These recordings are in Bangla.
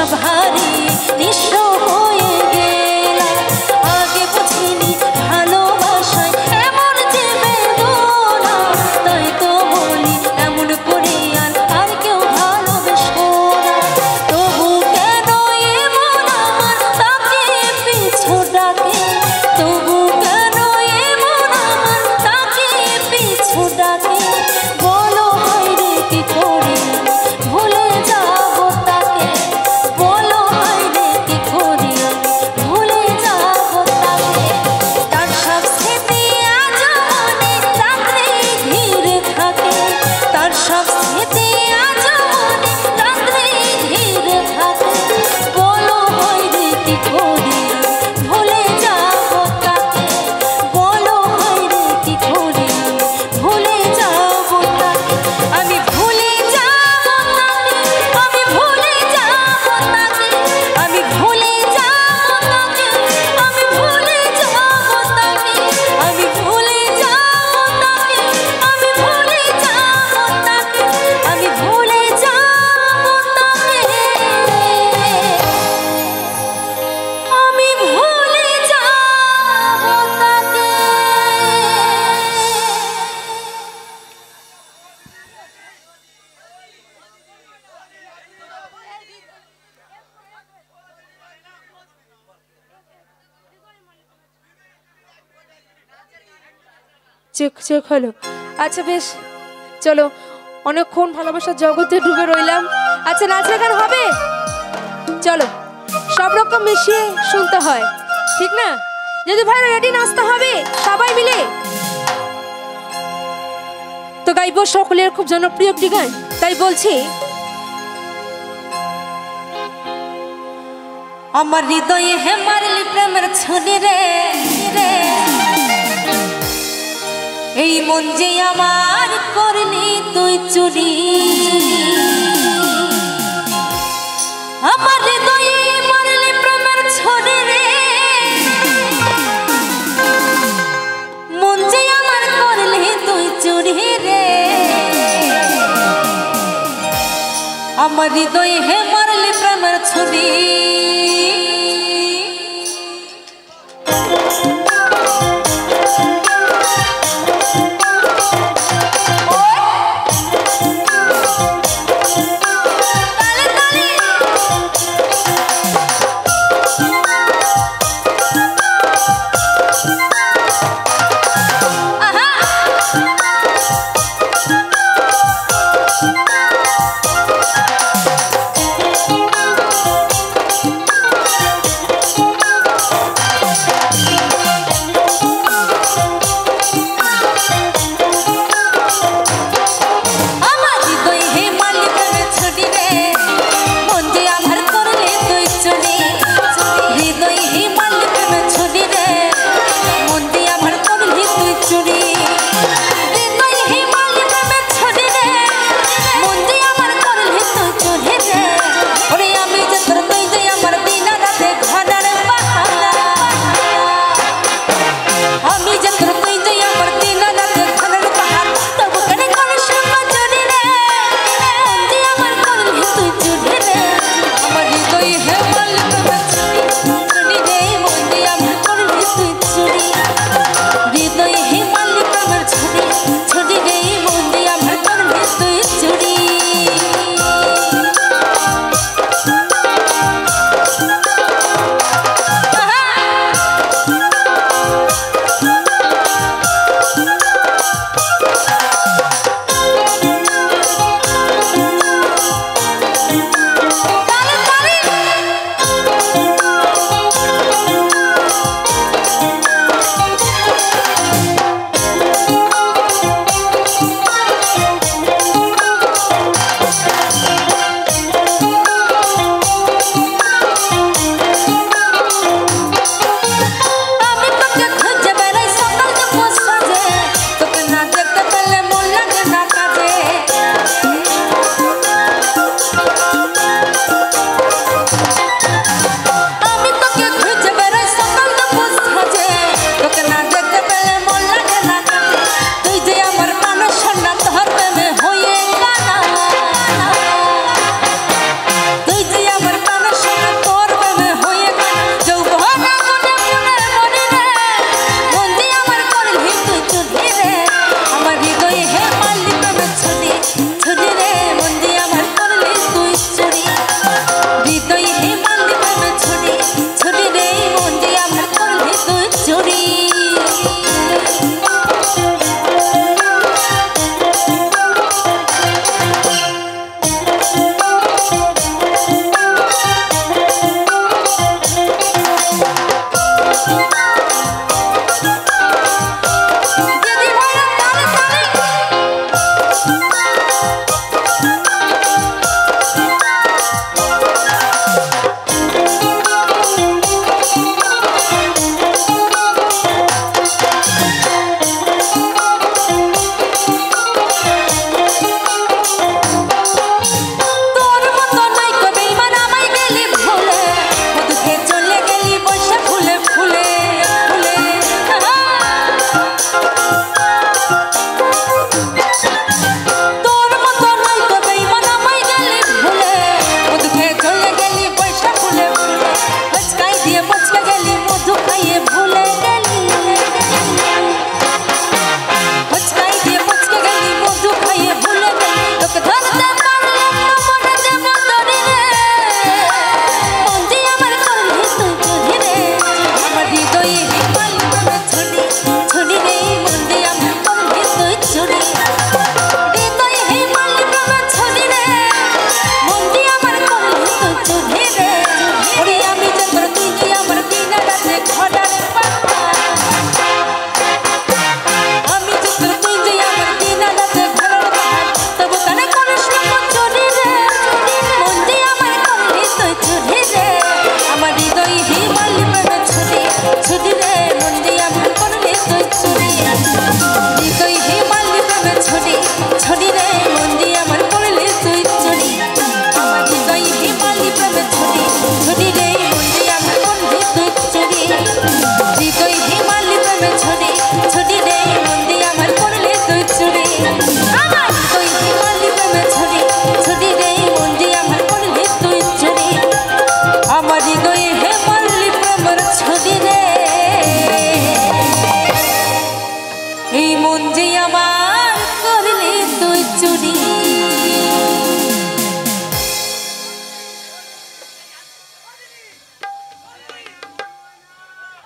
আশা ভারী নিঃস্ব হয়ে গেলাম। আগে বুঝিনি ভালোবাসায় এমন যে বেদনা, তাই তো বলি এমন করে আর কেউ ভালোবেসো না। তবু কেন এমন আমার তাকে পিছু ডাকে, তবু কেন এমন আমার তাকে পিছু ডাকে। বলো হায়রে কি করে ভুলে যাব তাকে, বলো হায়রে কি করে ভুলে যাব তাকে। তার সব স্মৃতি আজ মনে রাত্রে ঘিরে থাকে, তার সব স্মৃতি আজ মনে রাত্রে ঘিরে থাকে। বলো হায়রে কি করে ভুলে যাব তাকে, বলো হায়রে কি করে ভুলে যাব তাকে। আমি ভুলে যাব তাকে, আমি ভুলে যাব তাকে, আমি ভুলে যাব তাকে, আমি ভুলে যাব তাকে, আমি ভুলে যাব তাকে, আমি ভুলে যাব তাকে, আমি ভুলে যাব তাকে, আমি ভুলে যাব তাকে। চেক চেক হলো। আচ্ছা বেশ, চলো অনেকক্ষণ ভালোবাসার জগতে ডুবে রইলাম। আচ্ছা নাচ গান হবে, চলো সব রকম মিশিয়ে শুনতে হয়, ঠিক না? যদি ভাই রেডি নাচতে হবে সবাই মিলে, তো গাইব সকলের খুব জনপ্রিয় একটি গান, তাই বলছি। আমার হৃদয়ে হে মারলি প্রেমের ছুরি রে, এই মন যে আমার করলি তুই চুরি। আমার হৃদয়ে মারলি প্রেমের ছুরি রে, মন যে আমার করলি তুই চুরি রে। আমার হৃদয়ে হে মারলি প্রেমের ছুরি।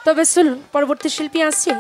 তবে চলুন পরবর্তী শিল্পী আসছে।